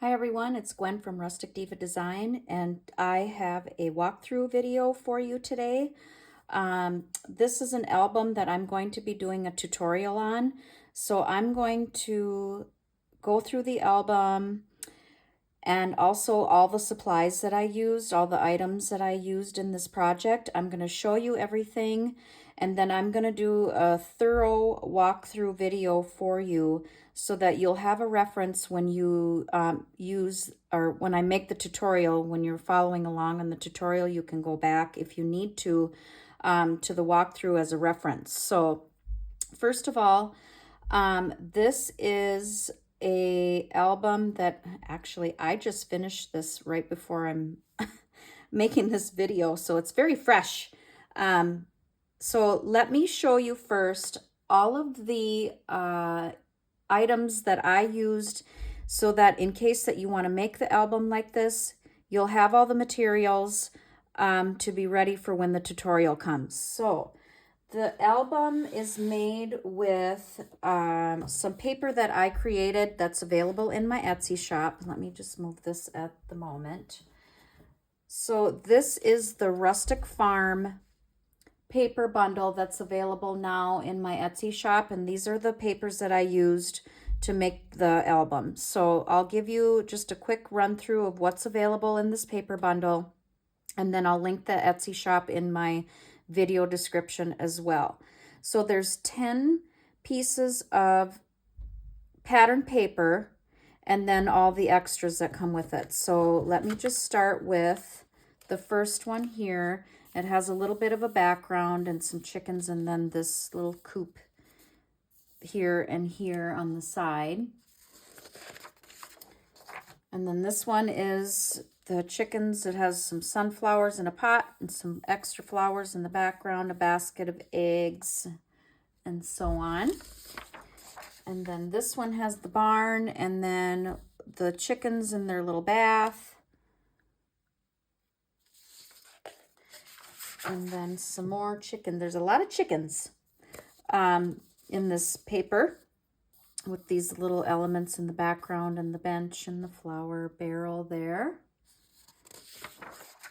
Hi everyone, it's Gwen from Rustic Diva Design, and I have a walkthrough video for you today. This is an album that I'm going to be doing a tutorial on. So I'm going to go through the album and also all the supplies that I used, all the items that I used in this project. I'm going to show you everything, and then I'm going to do a thorough walkthrough video for you so that you'll have a reference when you when I make the tutorial. When you're following along on the tutorial, you can go back if you need to the walkthrough as a reference. So first of all, this is a album that actually I just finished this right before I'm making this video, so it's very fresh. So let me show you first all of the items that I used so that in case that you want to make the album like this, you'll have all the materials to be ready for when the tutorial comes. So the album is made with some paper that I created that's available in my Etsy shop. Let me just move this at the moment. So this is the Rustic Farm paper bundle that's available now in my Etsy shop, and these are the papers that I used to make the album. So I'll give you just a quick run through of what's available in this paper bundle, and then I'll link the Etsy shop in my video description as well. So there's 10 pieces of pattern paper and then all the extras that come with it. So let me just start with the first one here. It has a little bit of a background and some chickens and then this little coop here and here on the side. And then this one is the chickens. It has some sunflowers in a pot and some extra flowers in the background, a basket of eggs, and so on. And then this one has the barn and then the chickens in their little bath. And then some more chicken. There's a lot of chickens in this paper with these little elements in the background and the bench and the flower barrel there.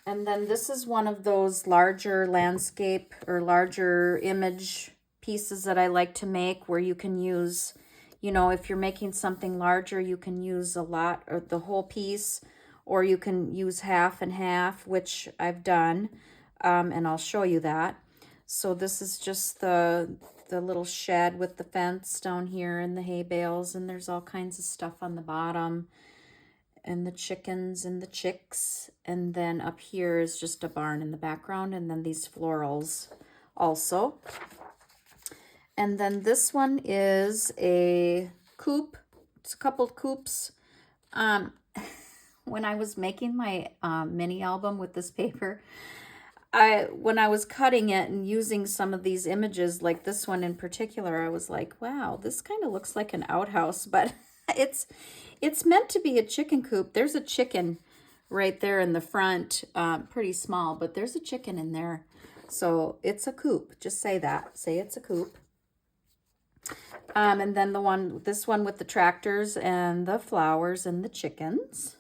And then this is one of those larger landscape or larger image pieces that I like to make where you can use, you know, if you're making something larger, you can use a lot or the whole piece, or you can use half and half, which I've done, and I'll show you that. So this is just the little shed with the fence down here and the hay bales, and there's all kinds of stuff on the bottom, and the chickens and the chicks, and then up here is just a barn in the background, and then these florals also. And then this one is a coop. It's a couple of coops. When I was making my mini album with this paper, when I was cutting it and using some of these images, like this one in particular, I was like, wow, this kind of looks like an outhouse, but it's meant to be a chicken coop. There's a chicken right there in the front, pretty small, but there's a chicken in there. So it's a coop. Just say that. Say it's a coop. And then this one with the tractors and the flowers and the chickens.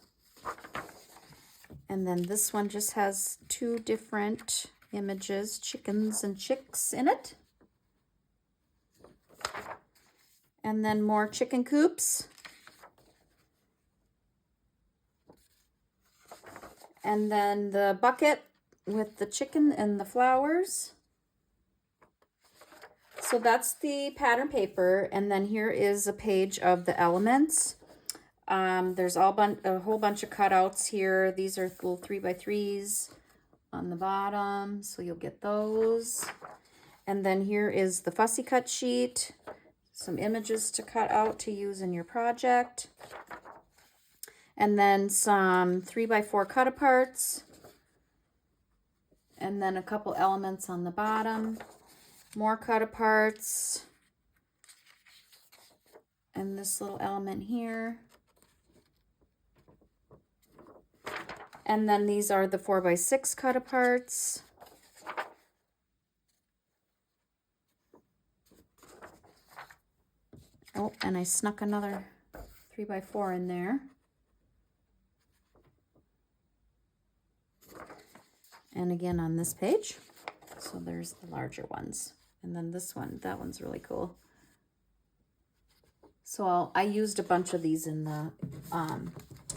And then this one just has two different images, chickens and chicks in it. And then more chicken coops. And then the bucket with the chicken and the flowers. So that's the pattern paper. And then here is a page of the elements. There's a whole bunch of cutouts here. These are little 3x3s on the bottom, so you'll get those. And then here is the fussy cut sheet, some images to cut out to use in your project. And then some 3x4 cut aparts. And then a couple elements on the bottom. More cut aparts. And this little element here. And then these are the 4x6 cut aparts. Oh, and I snuck another 3x4 in there. And again on this page. So there's the larger ones. And then this one, that one's really cool. So I used a bunch of these in the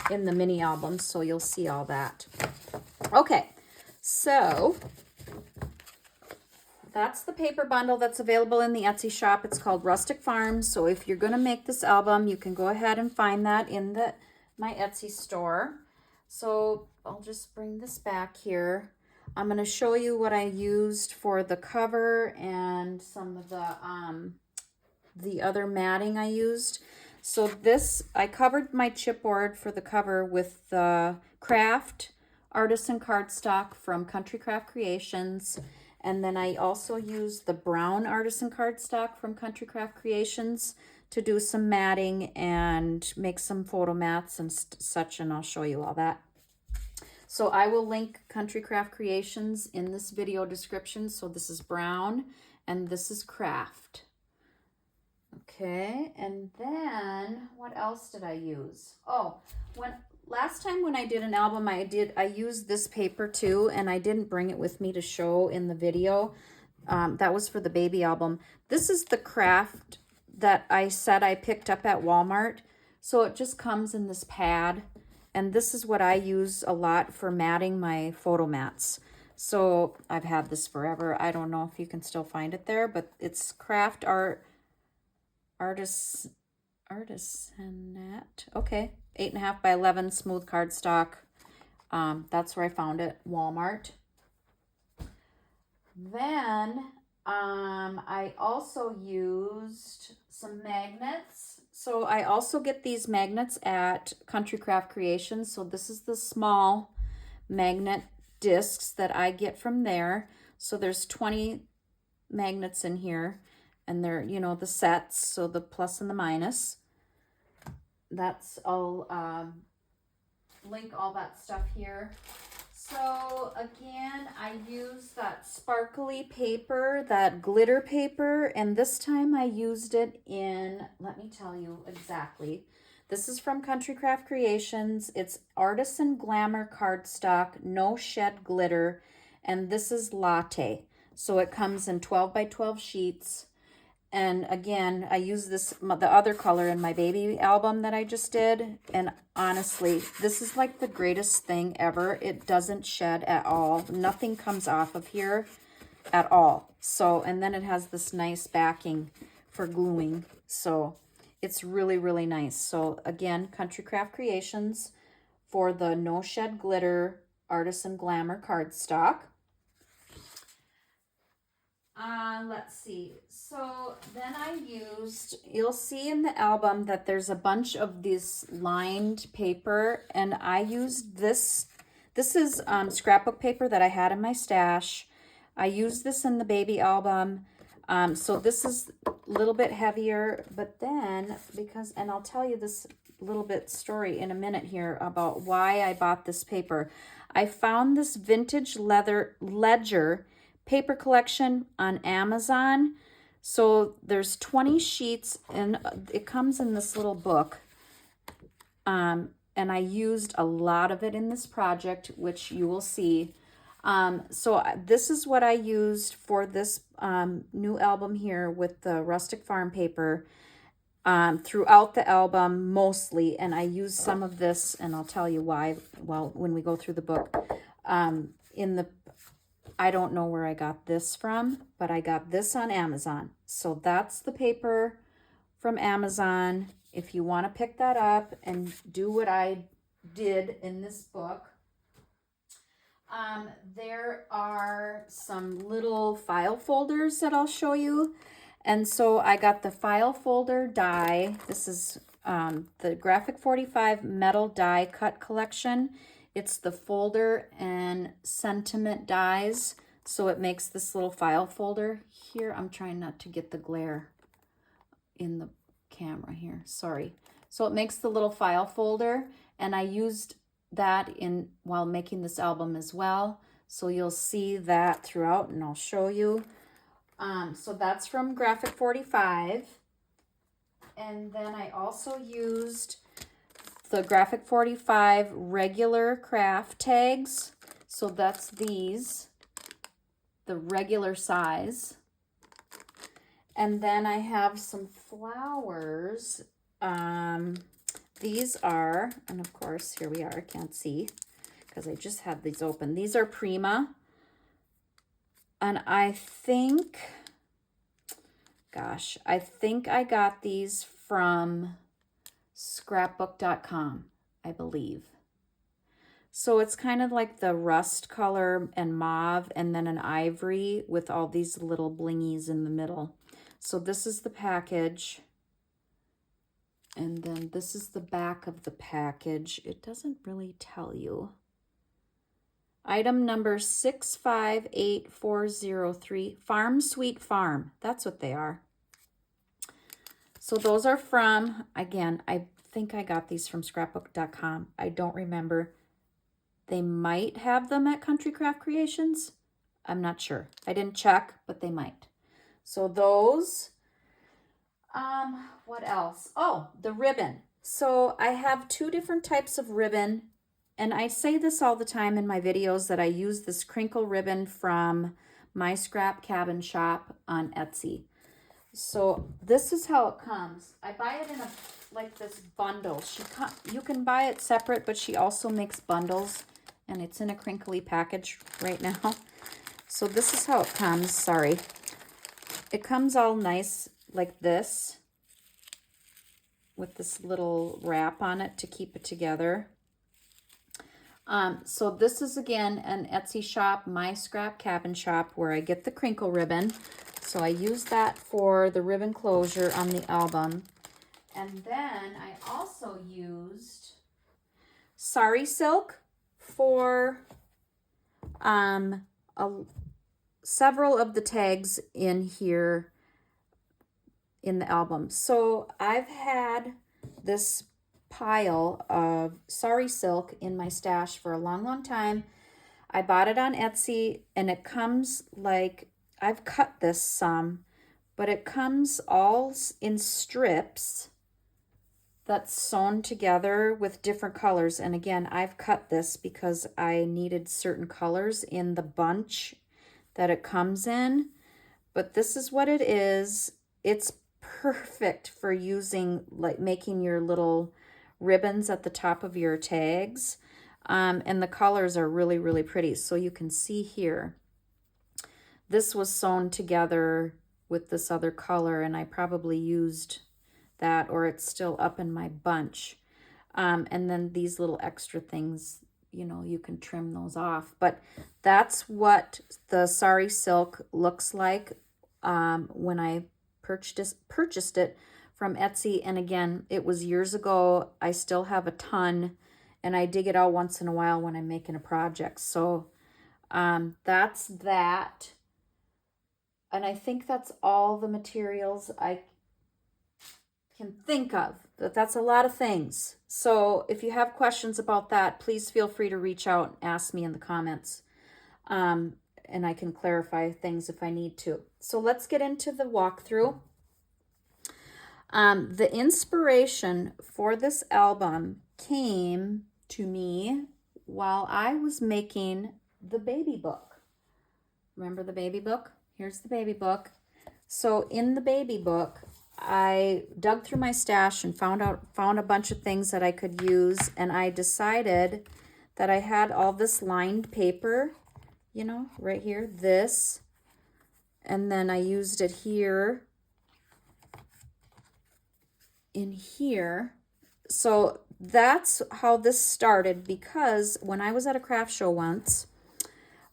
mini album, so you'll see all that. Okay, so that's the paper bundle that's available in the Etsy shop. It's called Rustic Farm. So if you're going to make this album, you can go ahead and find that in my Etsy store. So I'll just bring this back here. I'm going to show you what I used for the cover and some of the other matting I used. So this, I covered my chipboard for the cover with the Kraft Artisan cardstock from Country Craft Creations. And then I also used the brown Artisan cardstock from Country Craft Creations to do some matting and make some photo mats and such, and I'll show you all that. So I will link Country Craft Creations in this video description. So this is brown and this is Kraft. Okay, and then what else did I use? Oh, last time when I did an album, I used this paper too, and I didn't bring it with me to show in the video. That was for the baby album. This is the Kraft that I said I picked up at Walmart. So it just comes in this pad, and this is what I use a lot for matting my photo mats. So I've had this forever. I don't know if you can still find it there, but it's Kraft Artisanat. Okay, 8.5 by 11 smooth cardstock. That's where I found it, Walmart. Then I also used some magnets. So I also get these magnets at Country Craft Creations. So this is the small magnet discs that I get from there. So there's 20 magnets in here. And they're, you know, the sets, so the plus and the minus. I'll link all that stuff here. So again, I use that sparkly paper, that glitter paper, and this time I used it in, let me tell you exactly. This is from Country Craft Creations. It's Artisan Glamour cardstock, no shed glitter, and this is Latte. So it comes in 12 by 12 sheets. And again, I use the other color in my baby album that I just did. And honestly, this is like the greatest thing ever. It doesn't shed at all. Nothing comes off of here at all. So, and then it has this nice backing for gluing. So it's really, really nice. So again, Country Craft Creations for the No Shed Glitter Artisan Glamour cardstock. Let's see. So then I used, you'll see in the album that there's a bunch of this lined paper, and I used this. This is scrapbook paper that I had in my stash. I used this in the baby album. So this is a little bit heavier, but then and I'll tell you this little bit story in a minute here about why I bought this paper. I found this vintage ledger paper collection on Amazon. So there's 20 sheets, and it comes in this little book. And I used a lot of it in this project, which you will see. So this is what I used for this new album here with the Rustic Farm paper throughout the album mostly. And I used some of this, and I'll tell you why, well, when we go through the book. I don't know where I got this from, but I got this on Amazon. So that's the paper from Amazon. If you want to pick that up and do what I did in this book, there are some little file folders that I'll show you. And so I got the file folder die. This is the Graphic 45 metal die cut collection. It's the folder and sentiment dies, so it makes this little file folder here. I'm trying not to get the glare in the camera here, sorry. So it makes the little file folder, and I used that while making this album as well. So you'll see that throughout, and I'll show you. So that's from Graphic 45. And then I also used the Graphic 45 regular craft tags. So that's these, the regular size. And then I have some flowers. These are, and of course, here we are, I can't see because I just had these open. These are Prima. And I think, gosh, I think I got these from scrapbook.com, I believe. So it's kind of like the rust color and mauve and then an ivory with all these little blingies in the middle. So this is the package. And then this is the back of the package. It doesn't really tell you. Item number 658403, Farm Sweet Farm. That's what they are. So those are from, again, I think I got these from scrapbook.com. I don't remember. They might have them at Country Craft Creations. I'm not sure. I didn't check, but they might. So those, what else? Oh, the ribbon. So I have two different types of ribbon, and I say this all the time in my videos that I use this Crinkle ribbon from My Scrap Cabin Shop on Etsy. So this is how it comes. I buy it in a like this bundle. You can buy it separate, but she also makes bundles, and it's in a crinkly package right now. So this is how it comes. Sorry. It comes all nice like this with this little wrap on it to keep it together. So this is, again, an Etsy shop, My Scrap Cabin Shop, where I get the crinkle ribbon. So I use that for the ribbon closure on the album. And then I also used sari silk for several of the tags in here in the album. So I've had this pile of sari silk in my stash for a long time. I bought it on Etsy, and it comes like, I've cut this some, but it comes all in strips that's sewn together with different colors. And again, I've cut this because I needed certain colors in the bunch that it comes in. But this is what it is. It's perfect for using, like making your little ribbons at the top of your tags. And the colors are really, really pretty. So you can see here, this was sewn together with this other color, and I probably used that, or it's still up in my bunch. And then these little extra things, you know, you can trim those off. But that's what the sari silk looks like when I purchased it from Etsy. And again, it was years ago. I still have a ton, and I dig it out once in a while when I'm making a project. So that's that. And I think that's all the materials I can think of. That's a lot of things. So if you have questions about that, please feel free to reach out and ask me in the comments. And I can clarify things if I need to. So let's get into the walkthrough. The inspiration for this album came to me while I was making the baby book. Remember the baby book? Here's the baby book. So in the baby book, I dug through my stash and found a bunch of things that I could use, and I decided that I had all this lined paper, you know, right here, this, and then I used it here, in here. So that's how this started, because when I was at a craft show once,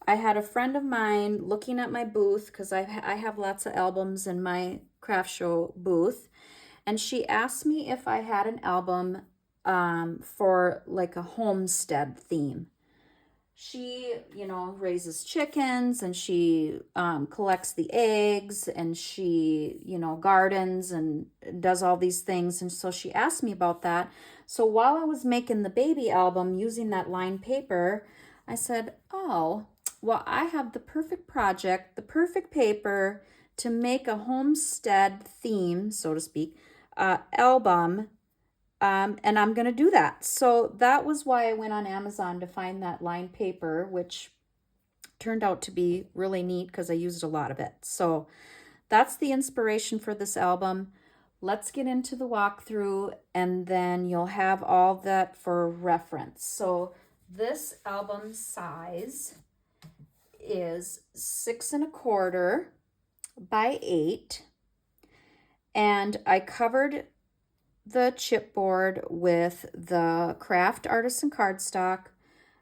I had a friend of mine looking at my booth, because I have lots of albums in my craft show booth, and she asked me if I had an album for like a homestead theme. She, you know, raises chickens, and she collects the eggs, and she, you know, gardens and does all these things. And so she asked me about that. So while I was making the baby album using that lined paper, I said, oh, well, I have the perfect project, the perfect paper to make a homestead theme, so to speak, album And I'm going to do that. So that was why I went on Amazon to find that lined paper, which turned out to be really neat because I used a lot of it. So that's the inspiration for this album. Let's get into the walkthrough, and then you'll have all that for reference. So this album size is 6¼ by 8, and I covered the chipboard with the Kraft Artisan cardstock,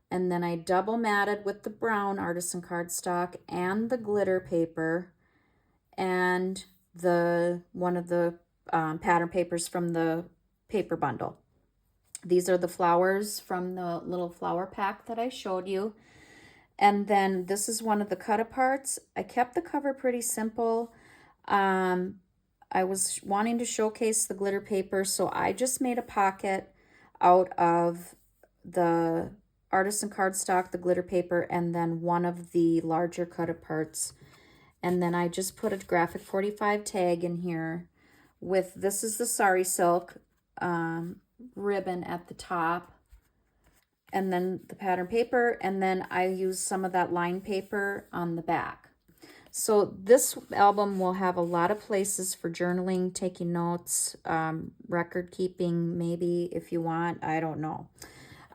and then I double matted with the brown Artisan cardstock and the glitter paper and one of the pattern papers from the paper bundle. These are the flowers from the little flower pack that I showed you. And then this is one of the cut-aparts. I kept the cover pretty simple. I was wanting to showcase the glitter paper, so I just made a pocket out of the Artisan cardstock, the glitter paper, and then one of the larger cut-aparts. And then I just put a graphic 45 tag in here with, this is the Sari Silk ribbon at the top, and then the pattern paper, and then I used some of that line paper on the back. So this album will have a lot of places for journaling, taking notes, record keeping, maybe if you want, I don't know.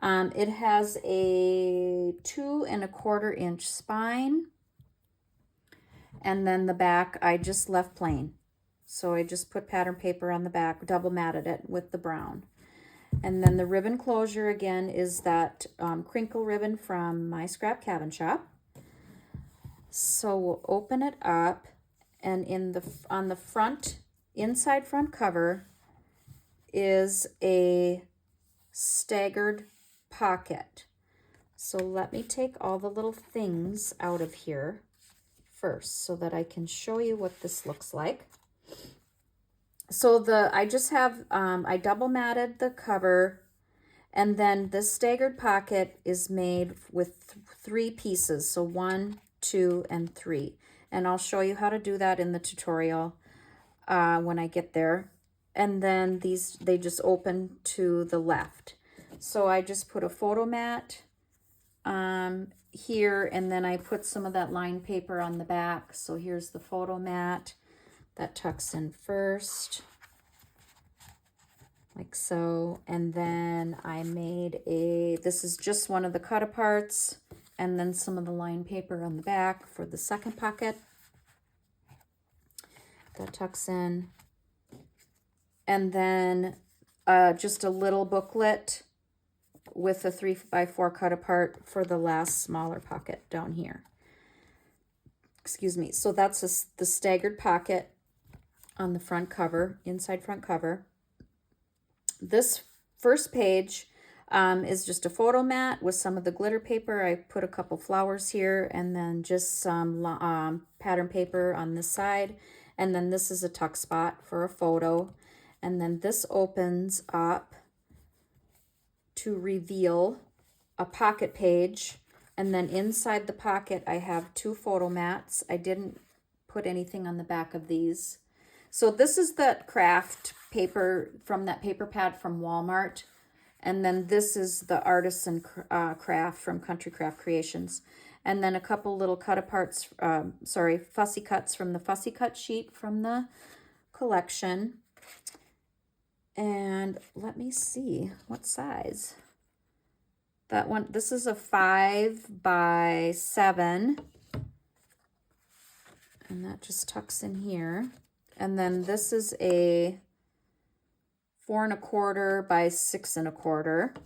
It has a 2¼ inch spine, and then the back I just left plain. So I just put pattern paper on the back, double matted it with the brown. And then the ribbon closure again is that crinkle ribbon from my Scrap Cabin Shop. So we'll open it up, and on the front, inside front cover is a staggered pocket. So let me take all the little things out of here first so that I can show you what this looks like. So I just have, I double matted the cover, and then this staggered pocket is made with 3 pieces. So 1, 2, and 3. And I'll show you how to do that in the tutorial when I get there. And then they just open to the left. So I just put a photo mat here, and then I put some of that lined paper on the back. So here's the photo mat that tucks in first, like so. And then I made this is just one of the cut-aparts, and then some of the lined paper on the back for the second pocket that tucks in. And then just a little booklet with a 3x4 cut-apart for the last smaller pocket down here. Excuse me. So that's the staggered pocket on the front cover, inside front cover. This first page is just a photo mat with some of the glitter paper. I put a couple flowers here, and then just some pattern paper on this side. And then this is a tuck spot for a photo. And then this opens up to reveal a pocket page. And then inside the pocket, I have 2 photo mats. I didn't put anything on the back of these. So this is that craft paper from that paper pad from Walmart. And then this is the Artisan craft from Country Craft Creations. And then a couple little cut-aparts, fussy cuts from the fussy cut sheet from the collection. And let me see, what size? That one, this is a 5 by 7. And that just tucks in here. And then this is a 4¼ by 6¼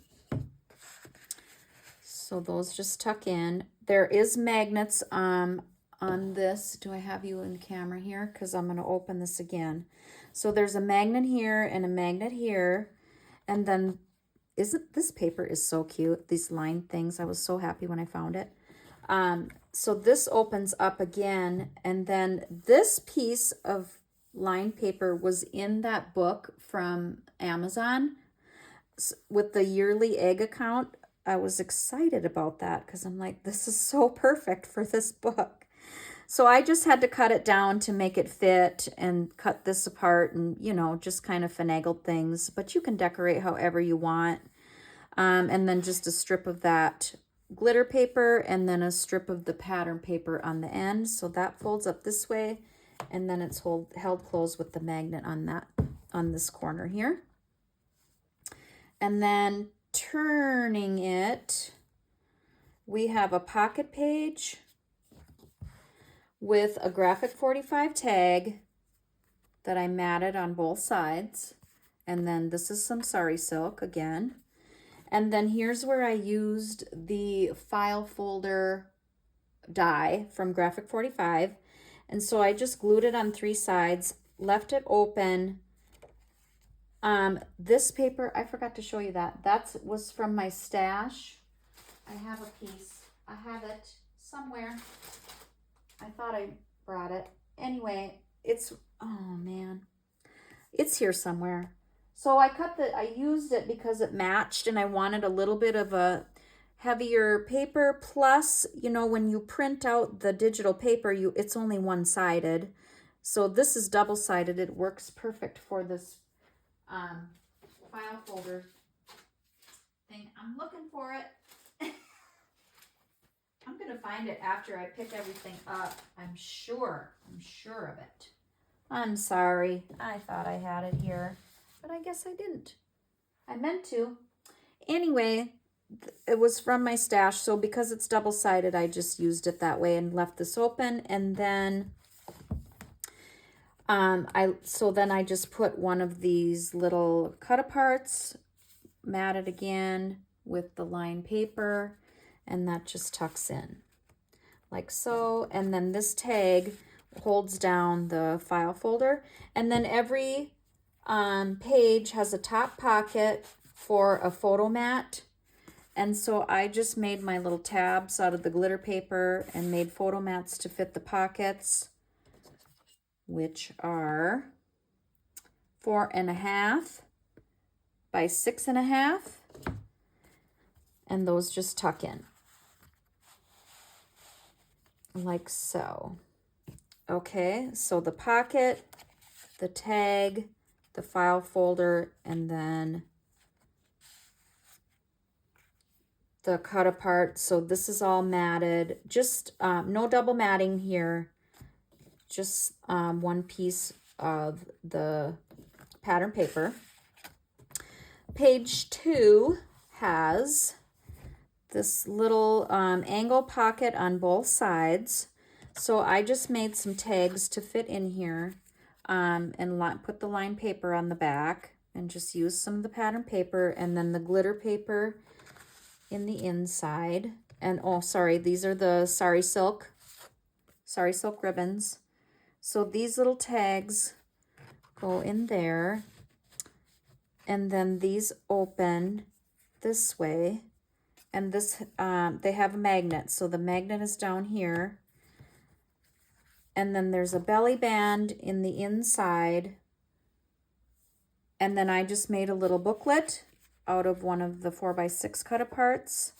So those just tuck in. There is magnets on this. Do I have you in the camera here? Because I'm going to open this again. So there's a magnet here and a magnet here. And then, this paper is so cute. These lined things. I was so happy when I found it. So this opens up again. And then this piece of lined paper was in that book from Amazon with the yearly egg account. I was excited about that because I'm like, this is so perfect for this book. So I just had to cut it down to make it fit and cut this apart and, you know, just kind of finagled things. But you can decorate however you want. And then just a strip of that glitter paper and then a strip of the pattern paper on the end. So that folds up this way, and then it's held closed with the magnet on this corner here. And then turning it, we have a pocket page with a graphic 45 tag that I matted on both sides. And then this is some sari silk again. And then here's where I used the file folder die from Graphic 45. And so I just glued it on 3 sides, left it open. This paper, I forgot to show you that. That was from my stash. I have a piece. I have it somewhere. I thought I brought it. Anyway, oh man, it's here somewhere. So I used it because it matched and I wanted a little bit of a heavier paper. Plus, you know, when you print out the digital paper, it's only one-sided. So this is double-sided. It works perfect for this file folder thing. I'm looking for it. I'm going to find it after I pick everything up. I'm sure of it. I'm sorry. I thought I had it here, but I guess I didn't. I meant to. Anyway, it was from my stash, so because it's double-sided, I just used it that way and left this open. And then I just put one of these little cut-aparts, matted again with the lined paper, and that just tucks in like so. And then this tag holds down the file folder. And then every page has a top pocket for a photo mat. And so I just made my little tabs out of the glitter paper and made photo mats to fit the pockets, which are 4.5 by 6.5. And those just tuck in like so. Okay, so the pocket, the tag, the file folder, and then the cut apart. So this is all matted, just no double matting here, just one piece of the pattern paper. Page 2 has this little angle pocket on both sides. So I just made some tags to fit in here and put the lined paper on the back and just use some of the pattern paper and then the glitter paper in the inside. And oh, sorry, these are the sari silk ribbons. So these little tags go in there, and then these open this way. And this, they have a magnet. So the magnet is down here. And then there's a belly band in the inside. And then I just made a little booklet out of one of the 4x6 cut aparts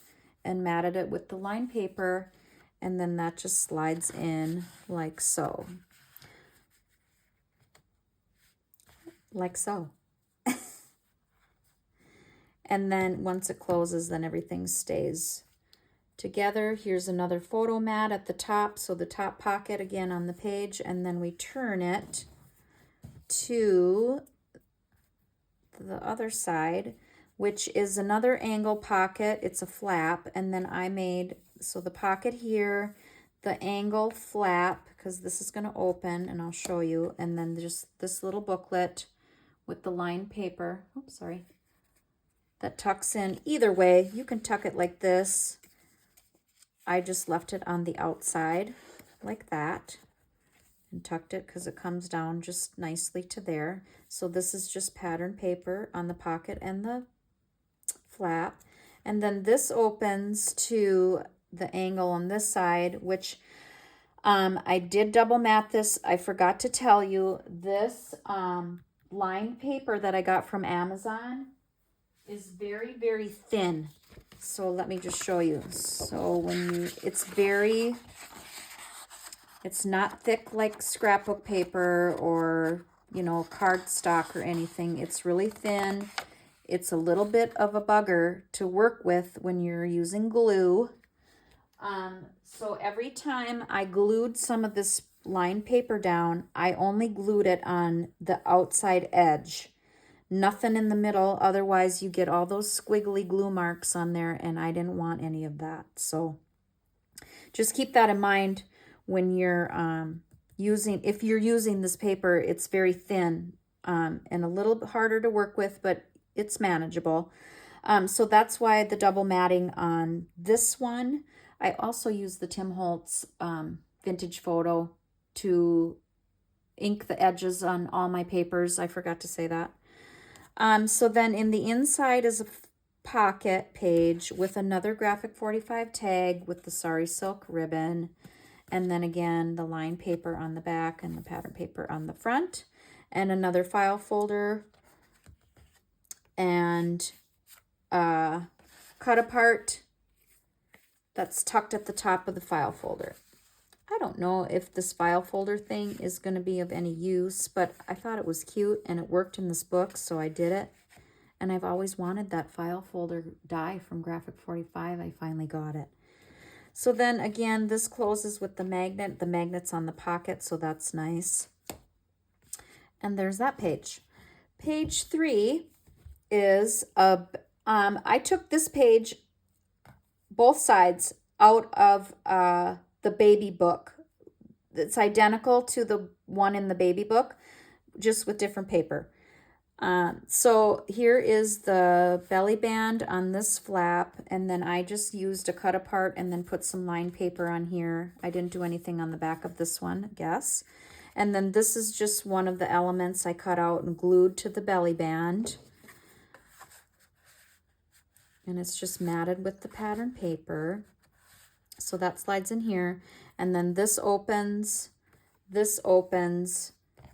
and matted it with the lined paper. And then that just slides in like so. Like so. And then once it closes, then everything stays together. Here's another photo mat at the top. So the top pocket again on the page, and then we turn it to the other side, which is another angle pocket. It's a flap. And then I made, so the pocket here, the angle flap, because this is going to open and I'll show you. And then just this little booklet with the lined paper. Oops, sorry. That tucks in. Either way, you can tuck it like this. I just left it on the outside like that and tucked it because it comes down just nicely to there. So this is just pattern paper on the pocket and the flap. And then this opens to the angle on this side, which I did double mat this. I forgot to tell you, this lined paper that I got from Amazon is very, very thin. So let me just show you. So when it's very It's not thick like scrapbook paper or, you know, cardstock or anything. It's really thin. It's a little bit of a bugger to work with when you're using glue. So every time I glued some of this lined paper down, I only glued it on the outside edge. Nothing in the middle, otherwise you get all those squiggly glue marks on there, and I didn't want any of that. So just keep that in mind when you're if you're using this paper. It's very thin and a little bit harder to work with, but it's manageable. So that's why the double matting on this one. I also use the Tim Holtz Vintage Photo to ink the edges on all my papers. I forgot to say that. So then in the inside is a pocket page with another graphic 45 tag with the sari silk ribbon. And then again, the lined paper on the back and the pattern paper on the front. And another file folder. And cut apart that's tucked at the top of the file folder. I don't know if this file folder thing is going to be of any use, but I thought it was cute and it worked in this book, so I did it. And I've always wanted that file folder die from Graphic 45. I finally got it. So then again, this closes with the magnet. The magnet's on the pocket, so that's nice. And there's that page. Page 3 is I took this page, both sides, out of the baby book. It's identical to the one in the baby book, just with different paper. So here is the belly band on this flap, and then I just used a cut apart and then put some lined paper on here. I didn't do anything on the back of this one, I guess. And then this is just one of the elements I cut out and glued to the belly band. And it's just matted with the pattern paper. So that slides in here. And then this opens,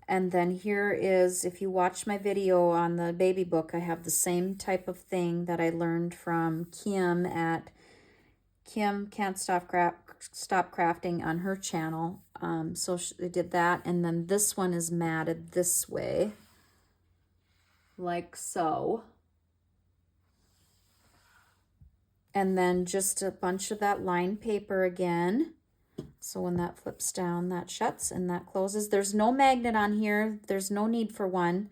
and then here is, if you watch my video on the baby book, I have the same type of thing that I learned from Kim at Kim Can't Stop Crafting on her channel. So I did that, and then this one is matted this way, like so. And then just a bunch of that lined paper again. So when that flips down, that shuts and that closes. There's no magnet on here. There's no need for one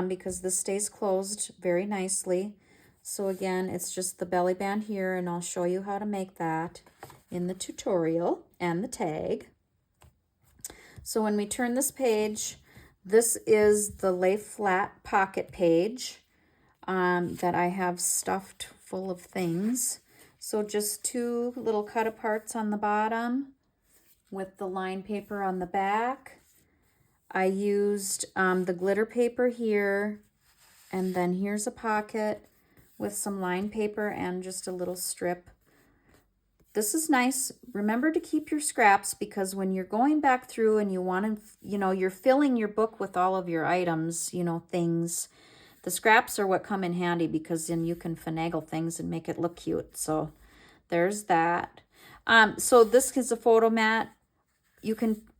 because this stays closed very nicely. So again, it's just the belly band here, and I'll show you how to make that in the tutorial and the tag. So when we turn this page, this is the lay flat pocket page that I have stuffed full of things. So just two little cut aparts on the bottom with the lined paper on the back. I used the glitter paper here, and then here's a pocket with some lined paper and just a little strip. This is nice. Remember to keep your scraps, because when you're going back through and you want to, you're filling your book with all of your items, things. The scraps are what come in handy, because then you can finagle things and make it look cute. So there's that. So this is a photo mat.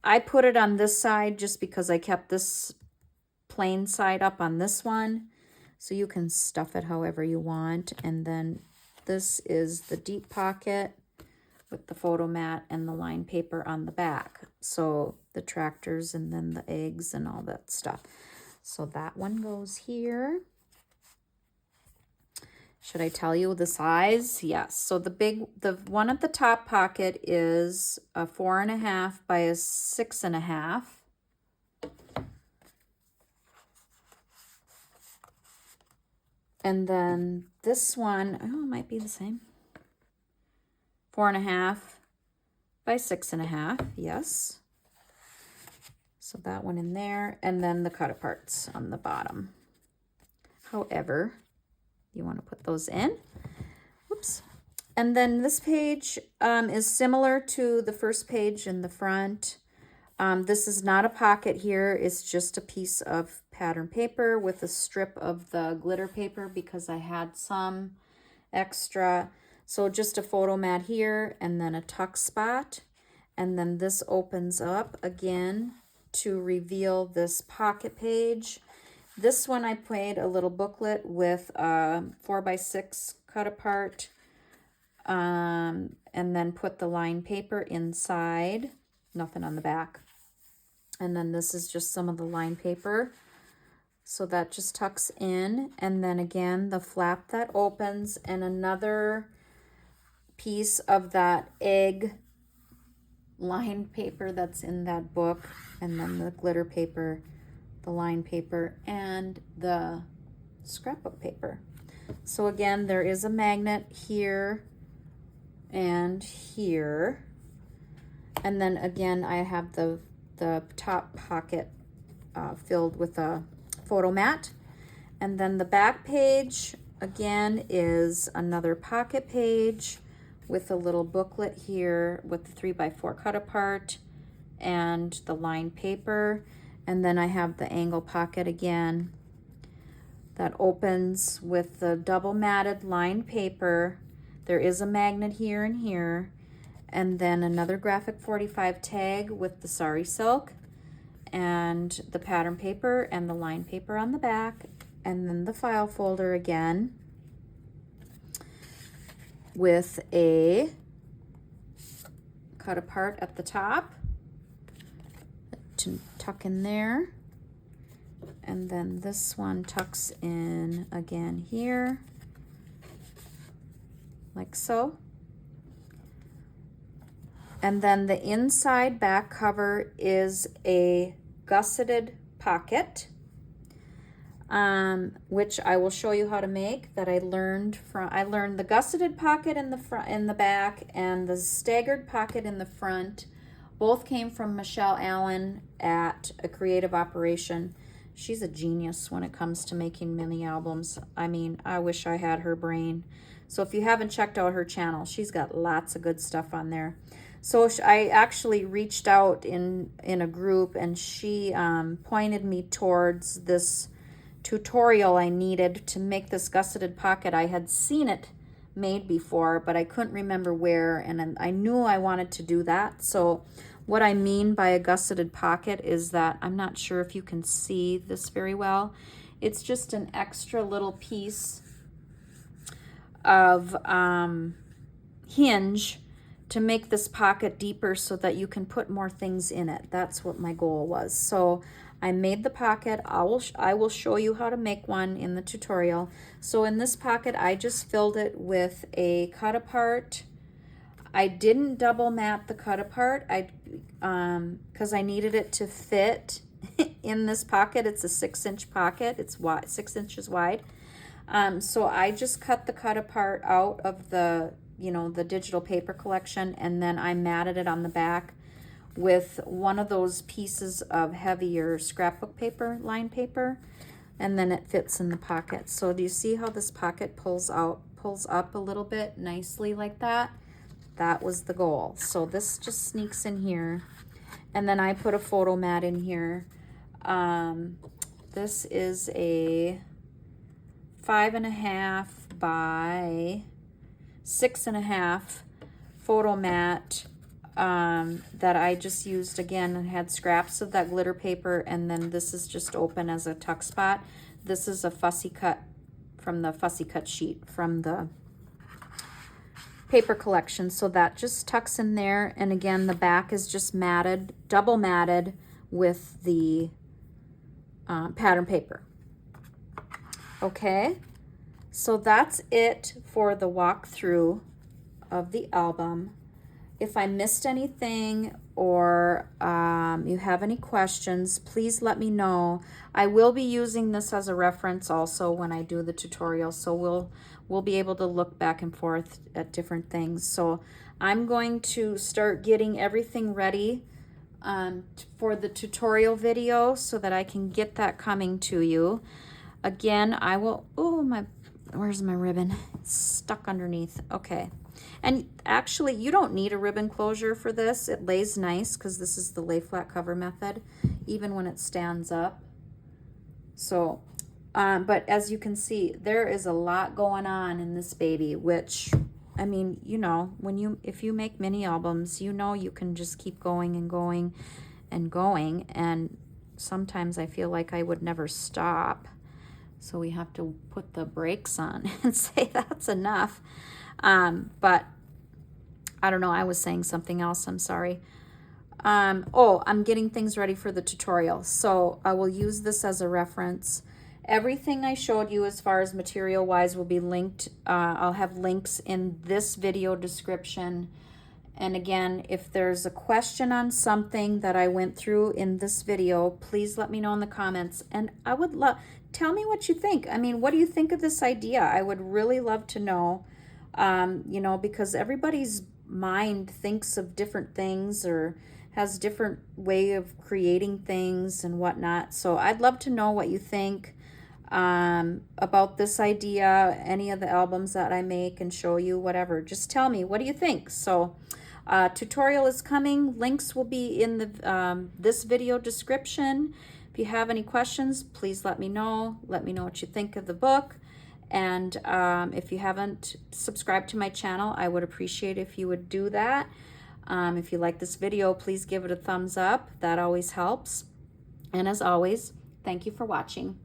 I put it on this side just because I kept this plain side up on this one. So you can stuff it however you want. And then this is the deep pocket with the photo mat and the lined paper on the back. So the tractors and then the eggs and all that stuff. So that one goes here. Should I tell you the size? Yes. So the one at the top pocket is a 4.5 by a 6.5. And then this one, it might be the same. 4.5 by 6.5, yes. So that one in there, and then the cut aparts on the bottom. However, you want to put those in. Whoops. And then this page is similar to the first page in the front. This is not a pocket here. It's just a piece of pattern paper with a strip of the glitter paper because I had some extra. So just a photo mat here and then a tuck spot. And then this opens up again to reveal this pocket page. This one I made a little booklet with a 4x6 cut apart, and then put the lined paper inside, nothing on the back. And then this is just some of the lined paper. So that just tucks in, and then again, the flap that opens, and another piece of that egg lined paper that's in that book, and then the glitter paper, the lined paper, and the scrapbook paper. So again, there is a magnet here and here. And then again, I have the top pocket filled with a photo mat. And then the back page, again, is another pocket page with a little booklet here with the 3x4 cut apart and the lined paper. And then I have the angle pocket again that opens with the double matted lined paper. There is a magnet here and here. And then another graphic 45 tag with the sari silk and the pattern paper and the lined paper on the back. And then the file folder again with a cut apart at the top to tuck in there. And then this one tucks in again here, like so. And then the inside back cover is a gusseted pocket, which I will show you how to make. That I learned the gusseted pocket in the front, in the back, and the staggered pocket in the front. Both came from Michelle Allen at A Creative Operation. She's a genius when it comes to making mini albums. I mean, I wish I had her brain. So if you haven't checked out her channel, she's got lots of good stuff on there. So I actually reached out in a group, and she pointed me towards this tutorial I needed to make this gusseted pocket. I had seen it made before, but I couldn't remember where, and I knew I wanted to do that. So what I mean by a gusseted pocket is that, I'm not sure if you can see this very well, it's just an extra little piece of hinge to make this pocket deeper so that you can put more things in it. That's what my goal was. So I made the pocket. I will show you how to make one in the tutorial. So in this pocket, I just filled it with a cut apart. I didn't double mat the cut apart because I needed it to fit in this pocket. It's a 6-inch pocket. It's wide, 6 inches wide. So I just cut the cut apart out of the the digital paper collection, and then I matted it on the back with one of those pieces of heavier scrapbook paper, lined paper, and then it fits in the pocket. So do you see how this pocket pulls up a little bit nicely like that? That was the goal. So this just sneaks in here, and then I put a photo mat in here. This is a 5.5 by 6.5 photo mat that I just used. Again, it had scraps of that glitter paper, and then this is just open as a tuck spot. This is a fussy cut from the fussy cut sheet from the paper collection, so that just tucks in there. And again, the back is just matted, double matted with the pattern paper. Okay, so that's it for the walkthrough of the album. If I missed anything or you have any questions, please let me know. I will be using this as a reference also when I do the tutorial, so we'll be able to look back and forth at different things. So I'm going to start getting everything ready for the tutorial video so that I can get that coming to you. Again, I will, where's my ribbon? It's stuck underneath. Okay. And actually, you don't need a ribbon closure for this. It lays nice because this is the lay flat cover method, even when it stands up. So, but as you can see, there is a lot going on in this baby, which I mean, you know, if you make mini albums, you know, you can just keep going and going and going. And sometimes I feel like I would never stop. So we have to put the brakes on and say that's enough. But I don't know, I was saying something else, I'm sorry. Oh, I'm getting things ready for the tutorial. So I will use this as a reference. Everything I showed you as far as material wise will be linked. I'll have links in this video description. And again, if there's a question on something that I went through in this video, please let me know in the comments. And I would love, tell me what you think. I mean, what do you think of this idea? I would really love to know, you know, because everybody's mind thinks of different things or has different way of creating things and whatnot. So I'd love to know what you think about this idea, any of the albums that I make and show you, whatever. Just tell me, what do you think? So tutorial is coming. Links will be in the this video description. If you have any questions, please let me know. Let me know what you think of the book. And if you haven't subscribed to my channel, I would appreciate if you would do that. If you like this video, please give it a thumbs up. That always helps. And as always, thank you for watching.